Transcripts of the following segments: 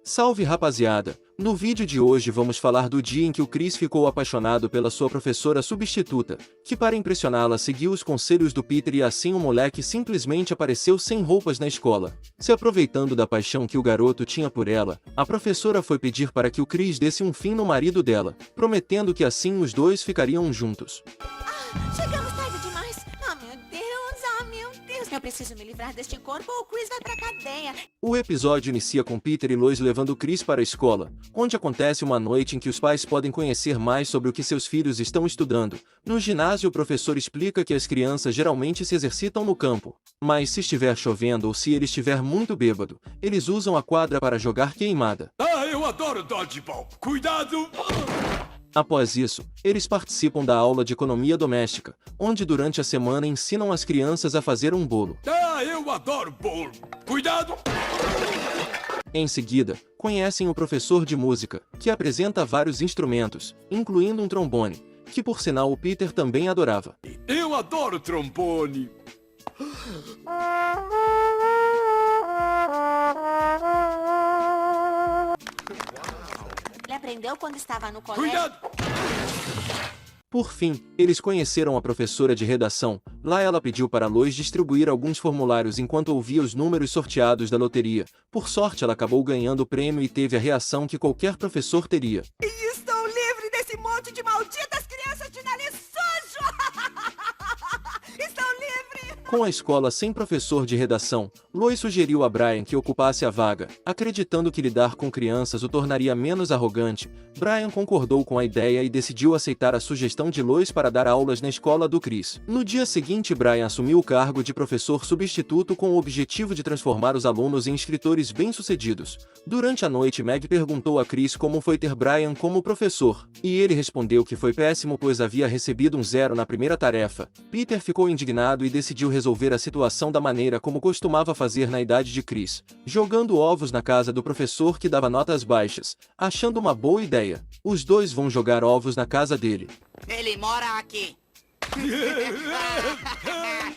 Salve rapaziada! No vídeo de hoje vamos falar do dia em que o Chris ficou apaixonado pela sua professora substituta, que para impressioná-la seguiu os conselhos do Peter e assim o moleque simplesmente apareceu sem roupas na escola. Se aproveitando da paixão que o garoto tinha por ela, a professora foi pedir para que o Chris desse um fim no marido dela, prometendo que assim os dois ficariam juntos. Chegamos tarde demais. Meu Deus. Eu preciso me livrar deste corpo ou o Chris vai pra cadeia. O episódio inicia com Peter e Lois levando Chris para a escola, onde acontece uma noite em que os pais podem conhecer mais sobre o que seus filhos estão estudando. No ginásio, o professor explica que as crianças geralmente se exercitam no campo, mas se estiver chovendo ou se ele estiver muito bêbado, eles usam a quadra para jogar queimada. Eu adoro dodgeball. Cuidado! Após isso, eles participam da aula de economia doméstica, onde durante a semana ensinam as crianças a fazer um bolo. Eu adoro bolo. Cuidado! Em seguida, conhecem o professor de música, que apresenta vários instrumentos, incluindo um trombone, que por sinal o Peter também adorava. Eu adoro trombone. Ele aprendeu quando estava no colégio. Cuidado! Por fim, eles conheceram a professora de redação. Lá ela pediu para Lois distribuir alguns formulários enquanto ouvia os números sorteados da loteria. Por sorte, ela acabou ganhando o prêmio e teve a reação que qualquer professor teria. E estou livre desse monte de malditas crianças de nariz sujo! Estou livre! Com a escola sem professor de redação, Lois sugeriu a Brian que ocupasse a vaga, acreditando que lidar com crianças o tornaria menos arrogante. Brian concordou com a ideia e decidiu aceitar a sugestão de Lois para dar aulas na escola do Chris. No dia seguinte, Brian assumiu o cargo de professor substituto com o objetivo de transformar os alunos em escritores bem-sucedidos. Durante a noite, Meg perguntou a Chris como foi ter Brian como professor, e ele respondeu que foi péssimo pois havia recebido um 0 na primeira tarefa. Peter ficou indignado e decidiu resolver a situação da maneira como costumava fazer na idade de Chris, jogando ovos na casa do professor que dava notas baixas. Achando uma boa ideia, os dois vão jogar ovos na casa dele. Ele mora aqui.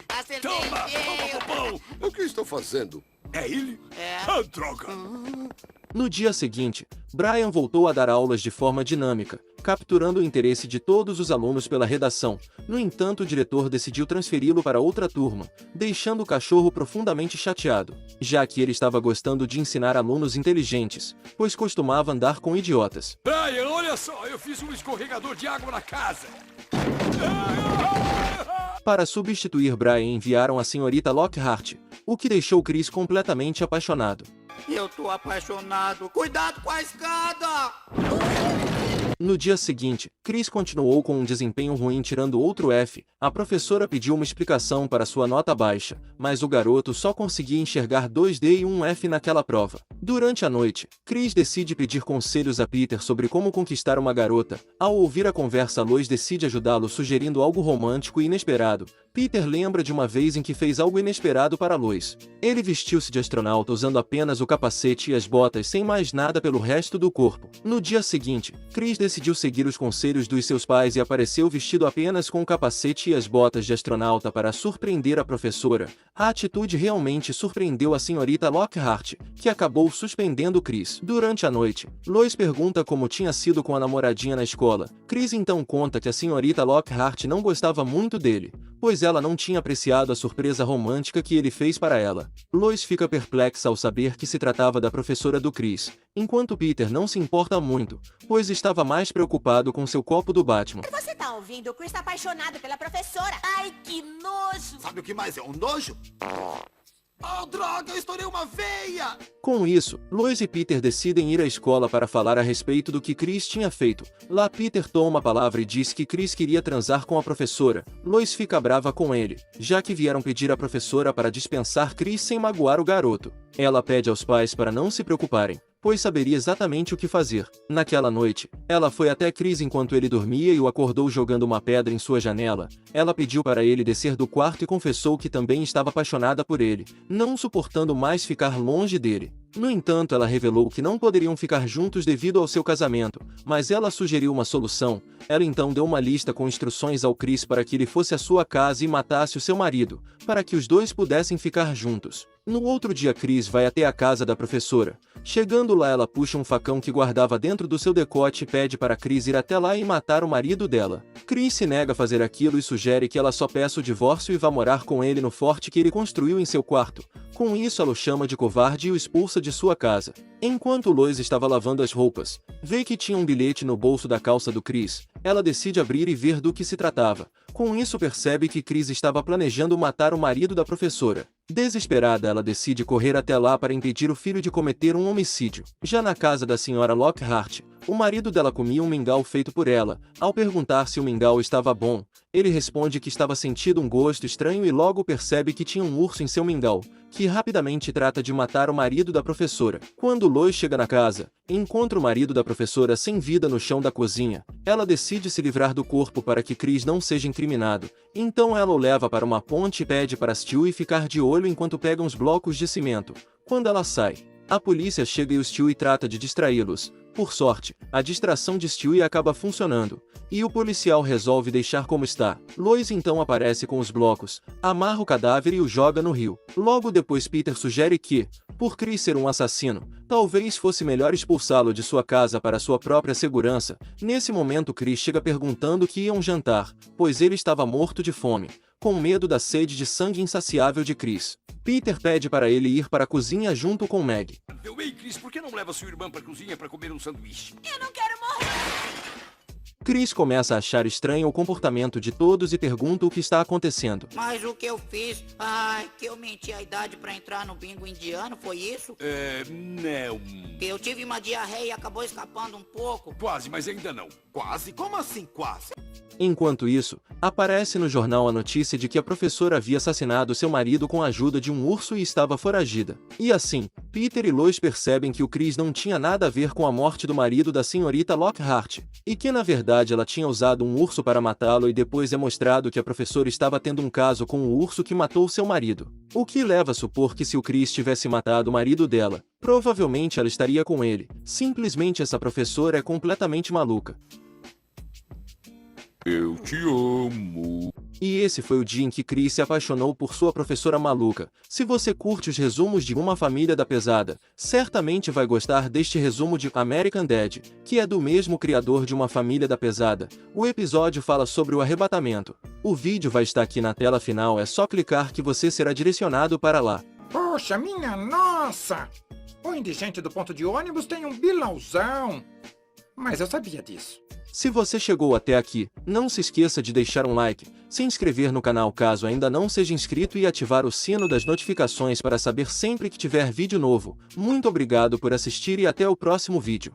Acertei Toma! feio. Pão! O que estou fazendo? É ele? É. Droga! No dia seguinte, Brian voltou a dar aulas de forma dinâmica, capturando o interesse de todos os alunos pela redação. No entanto, o diretor decidiu transferi-lo para outra turma, deixando o cachorro profundamente chateado, já que ele estava gostando de ensinar alunos inteligentes, pois costumava andar com idiotas. Brian, olha só! Eu fiz um escorregador de água na casa. Para substituir Brian, enviaram a senhorita Lockhart, o que deixou Chris completamente apaixonado. Eu tô apaixonado. Cuidado com a escada! No dia seguinte, Chris continuou com um desempenho ruim tirando outro F. A professora pediu uma explicação para sua nota baixa, mas o garoto só conseguia enxergar 2D e um F naquela prova. Durante a noite, Chris decide pedir conselhos a Peter sobre como conquistar uma garota. Ao ouvir a conversa, Lois decide ajudá-lo sugerindo algo romântico e inesperado. Peter lembra de uma vez em que fez algo inesperado para Lois. Ele vestiu-se de astronauta usando apenas o capacete e as botas sem mais nada pelo resto do corpo. No dia seguinte, Chris decidiu seguir os conselhos dos seus pais e apareceu vestido apenas com o capacete e as botas de astronauta para surpreender a professora. A atitude realmente surpreendeu a senhorita Lockhart, que acabou suspendendo Chris. Durante a noite, Lois pergunta como tinha sido com a namoradinha na escola. Chris então conta que a senhorita Lockhart não gostava muito dele, pois ela não tinha apreciado a surpresa romântica que ele fez para ela. Lois fica perplexa ao saber que se tratava da professora do Chris, enquanto Peter não se importa muito, pois estava mais preocupado com seu copo do Batman. Você tá ouvindo? O Chris tá apaixonado pela professora. Ai, que nojo! Sabe o que mais é um nojo? Oh, droga, eu estourei uma veia! Com isso, Lois e Peter decidem ir à escola para falar a respeito do que Chris tinha feito. Lá Peter toma a palavra e diz que Chris queria transar com a professora. Lois fica brava com ele, já que vieram pedir à professora para dispensar Chris sem magoar o garoto. Ela pede aos pais para não se preocuparem, pois saberia exatamente o que fazer. Naquela noite, ela foi até Chris enquanto ele dormia e o acordou jogando uma pedra em sua janela. Ela pediu para ele descer do quarto e confessou que também estava apaixonada por ele, não suportando mais ficar longe dele. No entanto, ela revelou que não poderiam ficar juntos devido ao seu casamento, mas ela sugeriu uma solução. Ela então deu uma lista com instruções ao Chris para que ele fosse à sua casa e matasse o seu marido, para que os dois pudessem ficar juntos. No outro dia Chris vai até a casa da professora. Chegando lá ela puxa um facão que guardava dentro do seu decote e pede para Chris ir até lá e matar o marido dela. Chris se nega a fazer aquilo e sugere que ela só peça o divórcio e vá morar com ele no forte que ele construiu em seu quarto. Com isso ela o chama de covarde e o expulsa de sua casa. Enquanto Lois estava lavando as roupas, vê que tinha um bilhete no bolso da calça do Chris. Ela decide abrir e ver do que se tratava. Com isso percebe que Chris estava planejando matar o marido da professora. Desesperada, ela decide correr até lá para impedir o filho de cometer um homicídio. Já na casa da senhora Lockhart, o marido dela comia um mingau feito por ela. Ao perguntar se o mingau estava bom, ele responde que estava sentindo um gosto estranho e logo percebe que tinha um urso em seu mingau, que rapidamente trata de matar o marido da professora. Quando Lois chega na casa, encontra o marido da professora sem vida no chão da cozinha. Ela decide se livrar do corpo para que Chris não seja incriminado. Então ela o leva para uma ponte e pede para Stewie ficar de olho enquanto pega uns blocos de cimento. Quando ela sai, a polícia chega e o Stewie trata de distraí-los. Por sorte, a distração de Stewie acaba funcionando, e o policial resolve deixar como está. Lois então aparece com os blocos, amarra o cadáver e o joga no rio. Logo depois Peter sugere que, por Chris ser um assassino, talvez fosse melhor expulsá-lo de sua casa para sua própria segurança. Nesse momento Chris chega perguntando que iam jantar, pois ele estava morto de fome, com medo da sede de sangue insaciável de Chris. Peter pede para ele ir para a cozinha junto com Meg. Ei, Chris, por que não leva sua irmã pra cozinha pra comer um sanduíche? Eu não quero morrer! Chris começa a achar estranho o comportamento de todos e pergunta o que está acontecendo. Mas o que eu fiz? Ai, que eu menti a idade pra entrar no bingo indiano, foi isso? Não. Que eu tive uma diarreia e acabou escapando um pouco. Quase, mas ainda não. Quase? Como assim quase? Enquanto isso, aparece no jornal a notícia de que a professora havia assassinado seu marido com a ajuda de um urso e estava foragida. E assim, Peter e Lois percebem que o Chris não tinha nada a ver com a morte do marido da senhorita Lockhart, e que na verdade ela tinha usado um urso para matá-lo e depois é mostrado que a professora estava tendo um caso com o urso que matou seu marido. O que leva a supor que se o Chris tivesse matado o marido dela, provavelmente ela estaria com ele. Simplesmente essa professora é completamente maluca. Eu te amo. E esse foi o dia em que Chris se apaixonou por sua professora maluca. Se você curte os resumos de Uma Família da Pesada, certamente vai gostar deste resumo de American Dad, que é do mesmo criador de Uma Família da Pesada. O episódio fala sobre o arrebatamento. O vídeo vai estar aqui na tela final, é só clicar que você será direcionado para lá. Poxa, minha nossa! O indigente do ponto de ônibus tem um bilauzão. Mas eu sabia disso. Se você chegou até aqui, não se esqueça de deixar um like, se inscrever no canal caso ainda não seja inscrito e ativar o sino das notificações para saber sempre que tiver vídeo novo. Muito obrigado por assistir e até o próximo vídeo.